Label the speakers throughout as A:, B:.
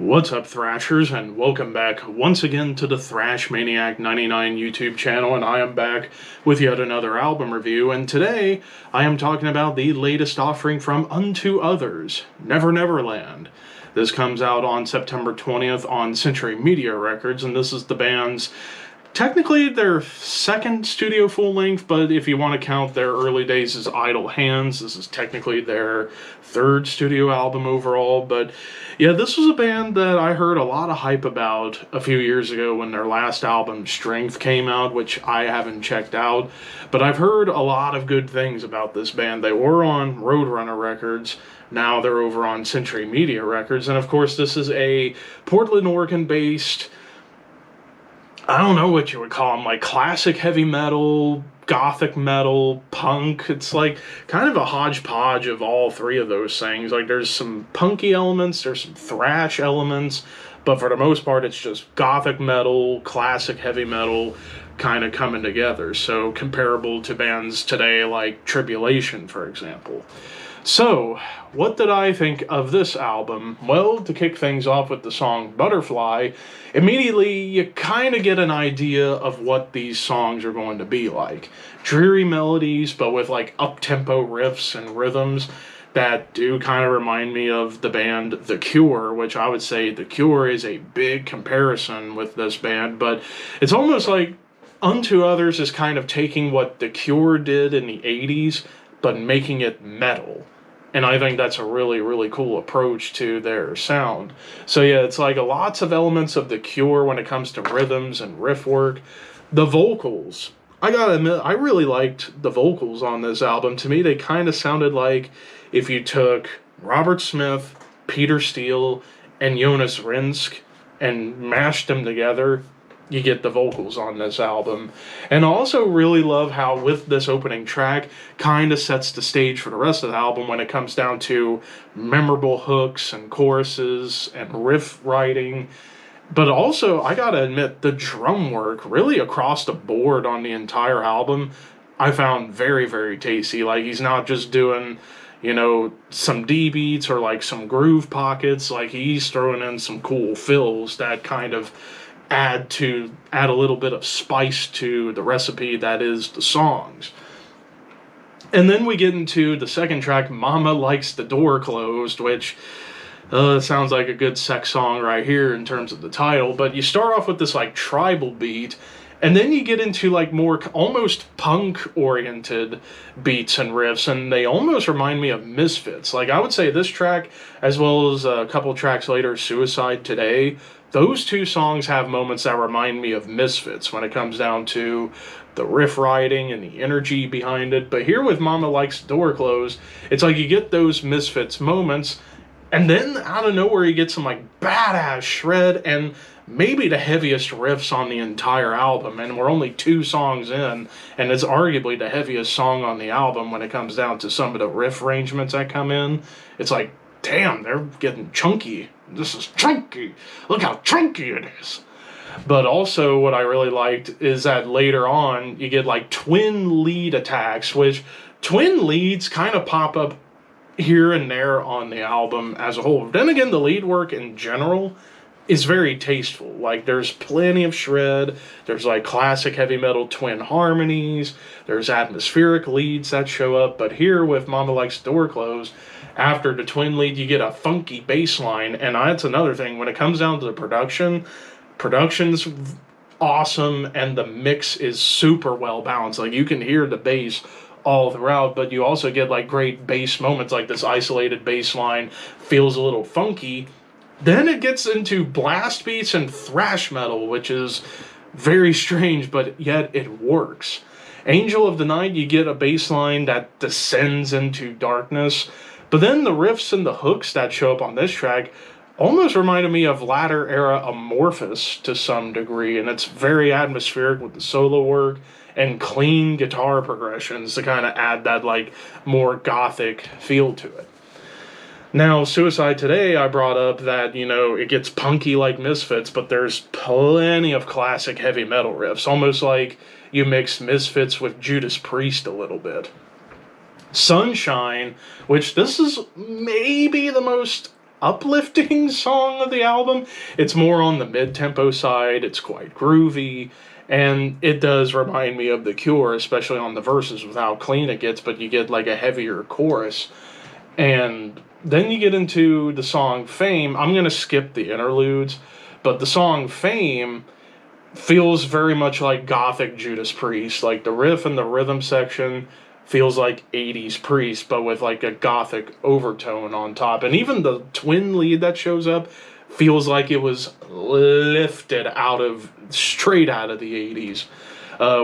A: What's up, Thrashers, and welcome back once again to the Thrash Maniac 99 YouTube channel, and I am back with yet another album review, and today I am talking about the latest offering from Unto Others, Neverland. This comes out on September 20th on Century Media Records, and this is the band's technically their second studio full-length, but if you want to count their early days as Idle Hands, this is technically their third studio album overall. But yeah, this was a band that I heard a lot of hype about a few years ago when their last album, Strength, came out, which I haven't checked out. But I've heard a lot of good things about this band. They were on Roadrunner Records. Now they're over on Century Media Records. And of course, this is a Portland, Oregon-based, I don't know what you would call them, like classic heavy metal, gothic metal, punk. It's like kind of a hodgepodge of all three of those things. Like there's some punky elements, there's some thrash elements, but for the most part it's just gothic metal, classic heavy metal kind of coming together. So comparable to bands today like Tribulation, for example. So, what did I think of this album? Well, to kick things off with the song Butterfly, immediately you kind of get an idea of what these songs are going to be like. Dreary melodies, but with like up-tempo riffs and rhythms that do kind of remind me of the band The Cure, which I would say The Cure is a big comparison with this band, but it's almost like Unto Others is kind of taking what The Cure did in the 80s, but making it metal. And I think that's a really, really cool approach to their sound. So yeah, it's like lots of elements of The Cure when it comes to rhythms and riff work. The vocals, I gotta admit, I really liked the vocals on this album. To me, they kind of sounded like if you took Robert Smith, Peter Steele, and Jonas Rinsk and mashed them together, you get the vocals on this album. And I also really love how with this opening track kind of sets the stage for the rest of the album when it comes down to memorable hooks and choruses and riff writing. But also, I gotta admit, the drum work really across the board on the entire album I found very, very tasty. Like, he's not just doing, you know, some D beats or like some groove pockets. Like, he's throwing in some cool fills that kind of add a little bit of spice to the recipe that is the songs. And then we get into the second track, Mama Likes the Door Closed, which sounds like a good sex song right here in terms of the title. But you start off with this like tribal beat, and then you get into like more almost punk-oriented beats and riffs, and they almost remind me of Misfits. Like, I would say this track, as well as a couple tracks later, Suicide Today, those two songs have moments that remind me of Misfits when it comes down to the riff writing and the energy behind it. But here with Mama Likes the Door Closed, it's like you get those Misfits moments, and then out of nowhere you get some like badass shred and maybe the heaviest riffs on the entire album. And we're only 2 songs in, and it's arguably the heaviest song on the album when it comes down to some of the riff arrangements that come in. It's like, damn, they're getting chunky. This is chunky. Look how chunky it is. But also what I really liked is that later on you get like twin lead attacks, which twin leads kind of pop up here and there on the album as a whole. Then again, the lead work in general is very tasteful. Like, there's plenty of shred, there's like classic heavy metal twin harmonies, there's atmospheric leads that show up, but here with Mama Likes the Door Closed, after the twin lead you get a funky bass line. And that's another thing, when it comes down to the production's awesome, and the mix is super well balanced. Like, you can hear the bass all throughout, but you also get like great bass moments, like this isolated bass line feels a little funky. Then it gets into blast beats and thrash metal, which is very strange, but yet it works. Angel of the Night, you get a bass line that descends into darkness, but then the riffs and the hooks that show up on this track almost reminded me of latter era Amorphous to some degree, and it's very atmospheric with the solo work and clean guitar progressions to kind of add that like more gothic feel to it. Now, Suicide Today, I brought up that, you know, it gets punky like Misfits, but there's plenty of classic heavy metal riffs, almost like you mix Misfits with Judas Priest a little bit. Sunshine, which this is maybe the most uplifting song of the album. It's more on the mid-tempo side. It's quite groovy. And it does remind me of The Cure, especially on the verses with how clean it gets, but you get like a heavier chorus. And then you get into the song Fame. I'm going to skip the interludes, but the song Fame feels very much like gothic Judas Priest. Like the riff and the rhythm section feels like 80s Priest, but with like a gothic overtone on top. And even the twin lead that shows up feels like it was lifted straight out of the 80s.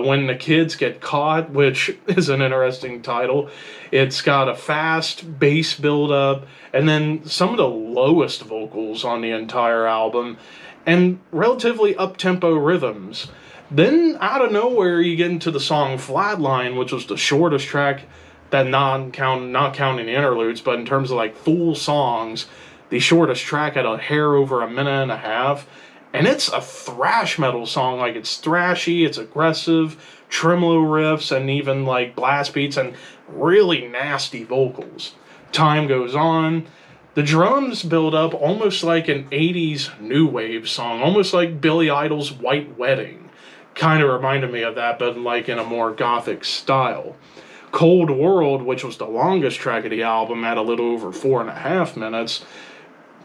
A: When the Kids Get Caught, which is an interesting title, it's got a fast bass build-up, and then some of the lowest vocals on the entire album, and relatively up-tempo rhythms. Then, out of nowhere, you get into the song Flatline, which was the shortest track, that not counting the interludes, but in terms of like full songs, the shortest track had a hair over a minute and a half. And it's a thrash metal song. Like, it's thrashy, it's aggressive, tremolo riffs, and even like blast beats, and really nasty vocals. Time goes on. The drums build up almost like an 80s new wave song, almost like Billy Idol's White Wedding. Kind of reminded me of that, but like in a more gothic style. Cold World, which was the longest track of the album at a little over 4.5 minutes,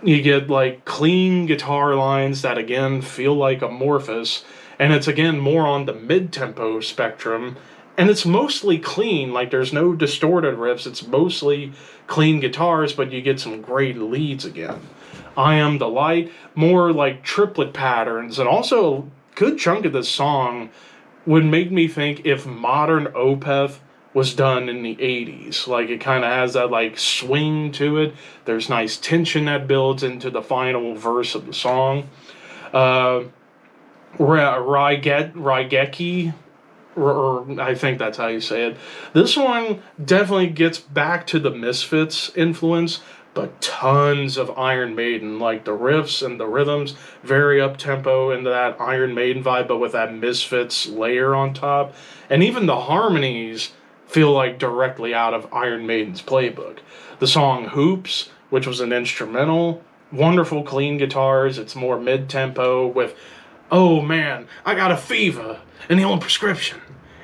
A: you get like clean guitar lines that again feel like Amorphous, and it's again more on the mid-tempo spectrum, and it's mostly clean. Like, there's no distorted riffs, it's mostly clean guitars, but you get some great leads again. I Am the Light, more like triplet patterns, and also a good chunk of this song would make me think if modern Opeth was done in the 80s. Like, it kind of has that like swing to it. There's nice tension that builds into the final verse of the song. Raigeki, or I think that's how you say it. This one definitely gets back to the Misfits influence, but tons of Iron Maiden. Like, the riffs and the rhythms, very up-tempo into that Iron Maiden vibe, but with that Misfits layer on top. And even the harmonies feel like directly out of Iron Maiden's playbook. The song Hoops, which was an instrumental, wonderful clean guitars. It's more mid-tempo with, oh man, I got a fever, and the only prescription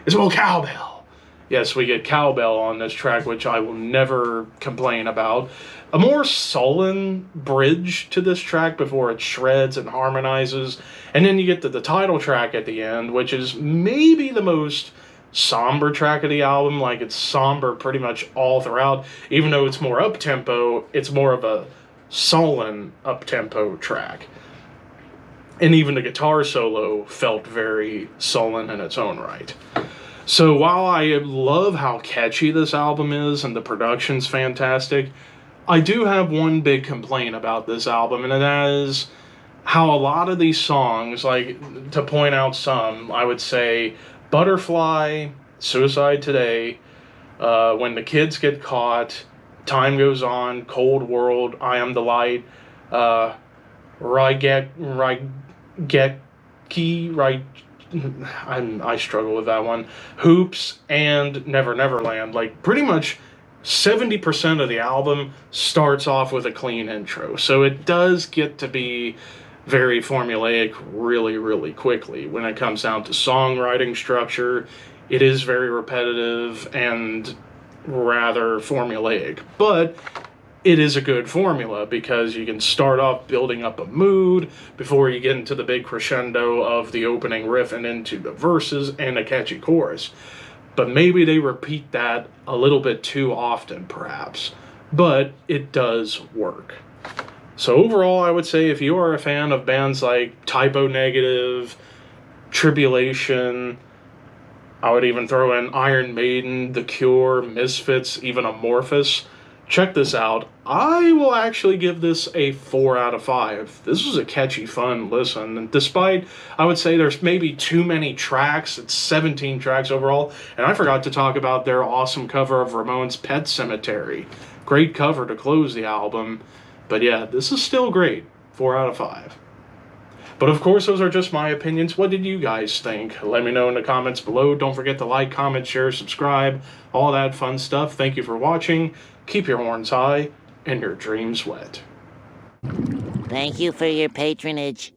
A: is a little cowbell. Yes, we get cowbell on this track, which I will never complain about. A more sullen bridge to this track before it shreds and harmonizes. And then you get to the title track at the end, which is maybe the most somber track of the album. Like, it's somber pretty much all throughout. Even though it's more up-tempo, it's more of a sullen up-tempo track. And even the guitar solo felt very sullen in its own right. So while I love how catchy this album is and the production's fantastic, I do have one big complaint about this album, and that is how a lot of these songs, like, to point out some, I would say Butterfly, Suicide Today, When the Kids Get Caught, Time Goes On, Cold World, I Am the Light, I struggle with that one, Hoops, and Neverland. Like, pretty much 70% of the album starts off with a clean intro. So it does get to be very formulaic really, really quickly. When it comes down to songwriting structure, it is very repetitive and rather formulaic. But it is a good formula because you can start off building up a mood before you get into the big crescendo of the opening riff and into the verses and a catchy chorus. But maybe they repeat that a little bit too often, perhaps. But it does work. So overall, I would say if you are a fan of bands like Typo Negative, Tribulation, I would even throw in Iron Maiden, The Cure, Misfits, even Amorphous, check this out. I will actually give this a 4 out of 5. This was a catchy, fun listen. And despite, I would say there's maybe too many tracks. It's 17 tracks overall. And I forgot to talk about their awesome cover of Ramones' Pet Sematary. Great cover to close the album. But yeah, this is still great. 4 out of 5. But of course, those are just my opinions. What did you guys think? Let me know in the comments below. Don't forget to like, comment, share, subscribe, all that fun stuff. Thank you for watching. Keep your horns high and your dreams wet.
B: Thank you for your patronage.